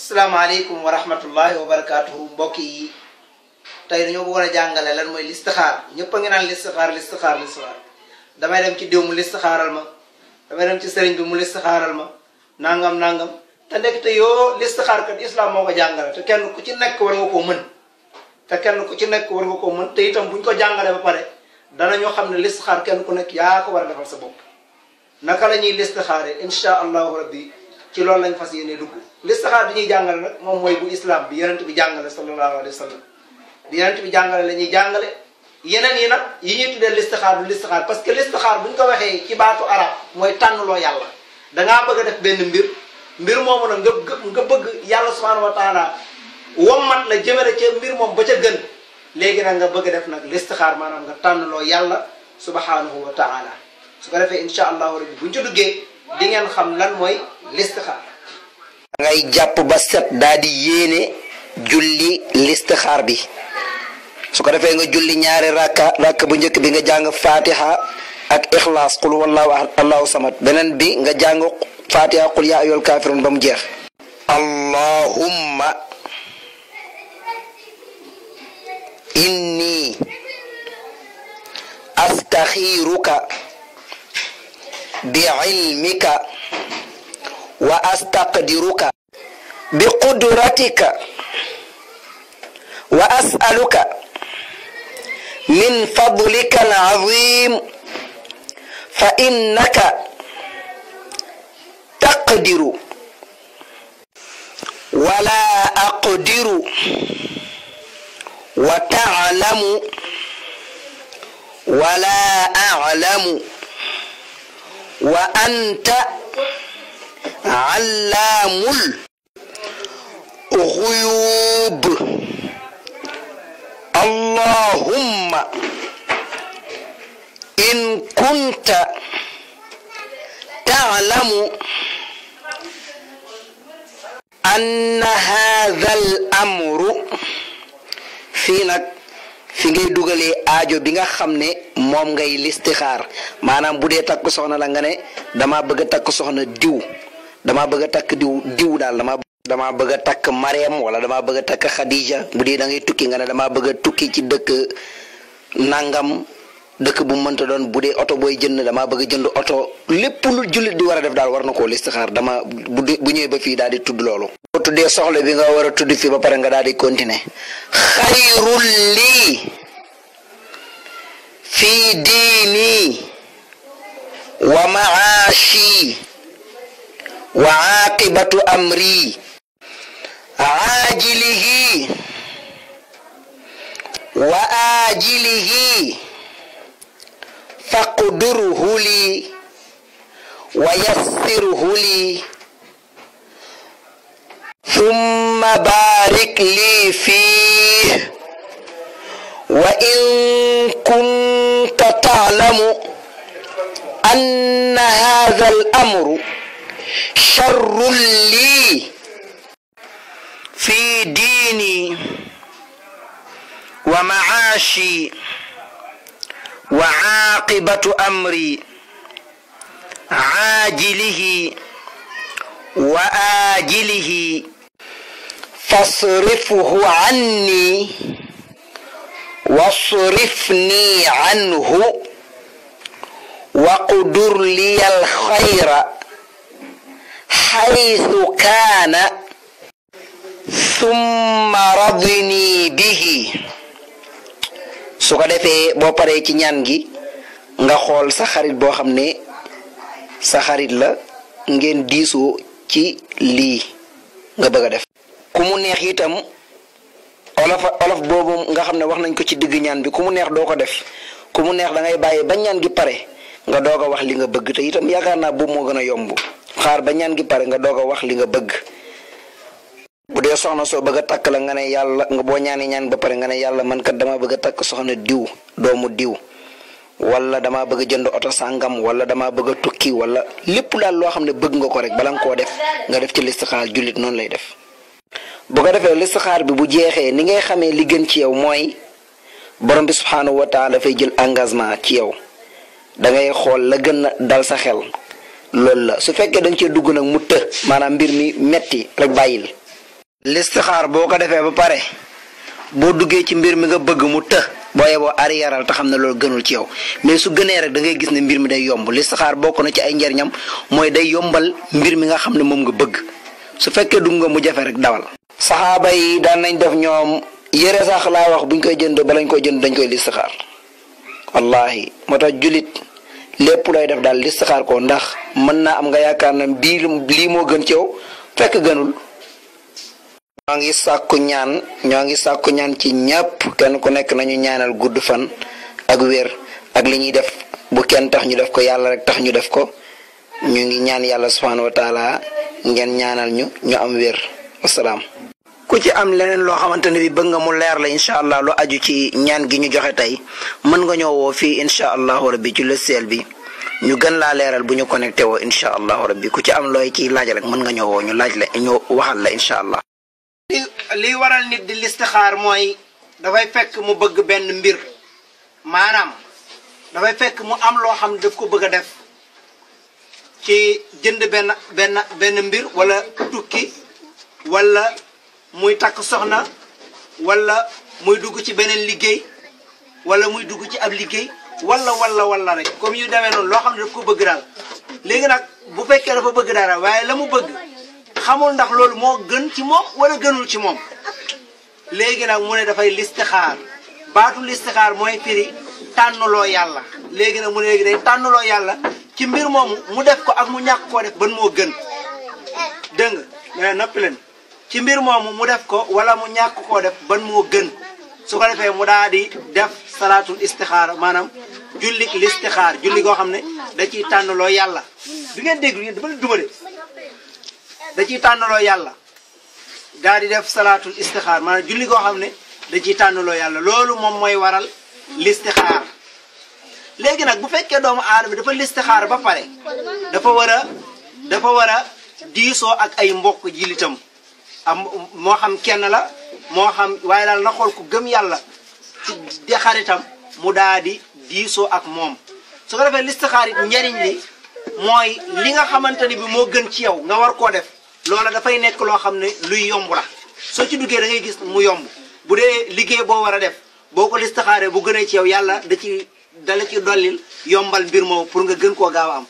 asalaamaaleykum wa rahmatullahi wa barakaatuhu mbokk yi tey dañoo bëggoon a jàngale lan mooy listixaar ñëpp a ngi naan listixaar damay dem ci diw mu listixaaral ma damay dem ci sëriñ bi mu listixaaral ma nangam te nekk te yoo listixaar kat islam moo ko jàngale te kenn ku ci nekk war nga koo mën te itam buñ ko jàngale ba pare danañoo xam ne listixaar kenn ku nekk yaa ko war a defal sa bopp naka la ñuy listixaare insha allahu rabbi ci loolu lañ fas yéene dugg listixaar bi ñuy jàngale nag moom mooy bu islam bi yonent bi jàngale sallallahu alayhi wa sallam bi yonent bi jàngale la ñuy jàngale yeneen yi nag yi ñuy tuddee listixaar du listixaar parce que listixaar bu ñu ko waxee ci baatu arab mooy tànnloo yàlla dangaa bëgg a def benn mbir moomu nag nga bëgg yàlla subhanahu wa taala wommat la jëmale ca mbir moom ba ca gën léegi nag nga bëgg a def nag listixaar maanaam nga tànnloo yàlla subhanahu wa taala su ko defee insha allahu rabbi buñ ci duggee di ngeen xam lan mooy listixaar. ngay jàpp ba set daa di yéene julli listixaar bi su ko defee nga julli ñaari rakka bu njëkk bi nga jàng fatiha ak ixlaas qul wallahu ahad allahu samad beneen bi nga jàng fatiha qul yaa ayyuhal kaafiruun ba mu jeex. allahumma inni astaxiiruka bi ilmika wa astaqdiruka bi qudratika wa as'aluka min fadlika al-azim fa innaka taqdiru wa la aqdiru wa ta'lamu wa la a'lamu wa anta allaamul ghuyuub allahumma in kunta ta'lamu anna haadhal amru fii nag fi ngay dugalee aajo bi nga xam ne moom ngay listixaar maanaam bu dee takk soxna la nga ne dama bëgg a takk soxna diw dama bëgg a takk diw daal dama bëgg a takk Mariam wala dama bëgg a takk Khadija bu dee da ngay tukki nga ne dama bëgg a tukki ci dëkk nangam dëkk bu mënta doon bu dee oto booy jënd dama bëgg a jënd oto lépp lu jullit di war a def daal war na koo listixaar bu ñëwee ba fii daal di tudd loolu. boo tuddee soxla bi nga war a tudd fii ba pare nga daal di continuer. xayrul lii fii diini wa maashi wa aaqibatu amri aajilihi wa aajilihi faqdurhu li wa yassirhu li thumma barik li fihi wa in kunta ta'lamu anna hadha al-amru sharrun li fi diini wa ma'ashi wa aaqibatu amri aajilihi wa aajilihi fasrifhu anni wasrifni anhu waqdur liya alxayra xaytu kaana summa radini bihi. su ko defee boo paree ci ñaan gi nga xool sa xarit boo xam ne sa xarit la ngeen diisoo ci lii nga bëgg a def. ku mu neex itam olof boobu nga xam ne wax nañ ko ci digg ñaan bi ku mu neex doo ko def ku mu neex da ngay bàyyi ba ñaan gi pare nga doog a wax li nga bëgg te itam yaakaar naa boobu moo gën a yomb xaar ba ñaan gi pare nga doog a wax li nga bëgg. bu dee soxna soo bëgg a takk la nga ne yàlla nga boo ñaani ñaan ba pare nga ne yàlla man kat dama bëgg a takk soxna diw doomu diw wala dama bëgg a jënd oto sàngam wala dama bëgg a tukki wala lépp daal loo xam ne bëgg nga ko rek bala nga koo def nga def ci listixaar jullit noonu lay def. bu ko defee listixaar bi bu jeexee ni ngay xamee li gën ci yow mooy borom bi subhanahu wa taala dafay jël engagement ci yow da ngay xool la gën a dal sa xel loolu la su fekkee dañ cee dugg nag mu të maanaam mbir mi metti rek bàyyil listixaar boo ko defee ba pare boo duggee ci mbir mi nga bëgg mu të boo yeboo arrièreal te xam ne loolu gënul ci yow mais su gënee rek da ngay gis ne mbir mi day yomb listixaar bokk na ci ay njariñam mooy day yombal mbir mi nga xam ne moom nga bëgg su fekkee dugg nga mu jafe rek dawal. saxaaba yi daan nañ def ñoom yére sax laa wax buñ koy jënd ba lañ koy jënd dañ koy listixaar wallahi moo tax julit lépp looy def daal listixaar ko ndax mën naa am nga yaakaar na lii moo gën ci yow fekk gënul. ñoo ngi sàkku ñaan ci ñàpp kenn ku nekk nañu ñaanal gudd fan ak wér ak li ñuy def bu kenn tax ñu def ko yàlla rek tax ñu def ko ñu ngi ñaan yàlla subhanahu wa taala ngeen ñaanal ñu am wér wasalaam. ku ci am leneen loo xamante ne bi bëgg nga mu leer la incha allah lu aju ci ñaan gi ñu joxe tey mën nga ñoo woo fii incha allahu rabbi ci lëseel bi ñu gën laa leeral bu ñu connecté woo incha allahu rabbi ku ci am looy ciy laaj rek mën nga ñoo woo ñu laaj la ñu waxal la incha allah. li waral nit di listixaar mooy dafay fekk mu bëgg benn mbir maanaam dafay fekk mu am loo xam ne daf ko bëgg a def ci jënd benn mbir wala tukki wala muy takk soxna wala muy dugg ci beneen liggéey wala muy dugg ci ab liggéey wala rek comme yu demee noonu loo xam ne daf ko bëgg daal léegi nag bu fekkee dafa bëgg dara waaye la mu bëgg xamul ndax loolu moo gën ci moom wala gënul ci moom léegi nag mu ne dafay listixaar baatu listixaar mooy firi tànnaloo yàlla léegi nag mu ne léegi day tànnaloo yàlla ci mbir moomu mu def ko ak mu ñàkk koo def ban moo gën dégg nga noppi leen ci mbir moomu mu def ko wala mu ñàkk koo def ban moo gën su ko defee mu daal di def salaatul istixaar maanaam julli listixaar julli goo xam ne da ciy tànnaloo yàlla du ngeen déglu yéen dafa leen duma de da ciy tànnaloo yàlla daal di def salaatul istixaar maanaam julli goo xam ne da ciy tànnaloo yàlla loolu moom mooy waral listixaar léegi nag bu fekkee doomu aadama dafa listixaar ba pare dafa war a diisoo ak ay mbokk jilitam am moo xam kenn la moo xam waaye daal na xool ku gëm yàlla ci di xaritam mu daal di diisoo ak moom su ko defee listixaar it njariñ li mooy li nga xamante ni bi moo gën ci yow nga war koo def loola dafay nekk loo xam ne luy yomb la soo ci duggee da ngay gis mu yomb bu dee liggéey boo war a def boo ko listixaaree bu gënee ci yow yàlla dala ci dollil yombal mbir moomu pour nga gën koo gaaw a am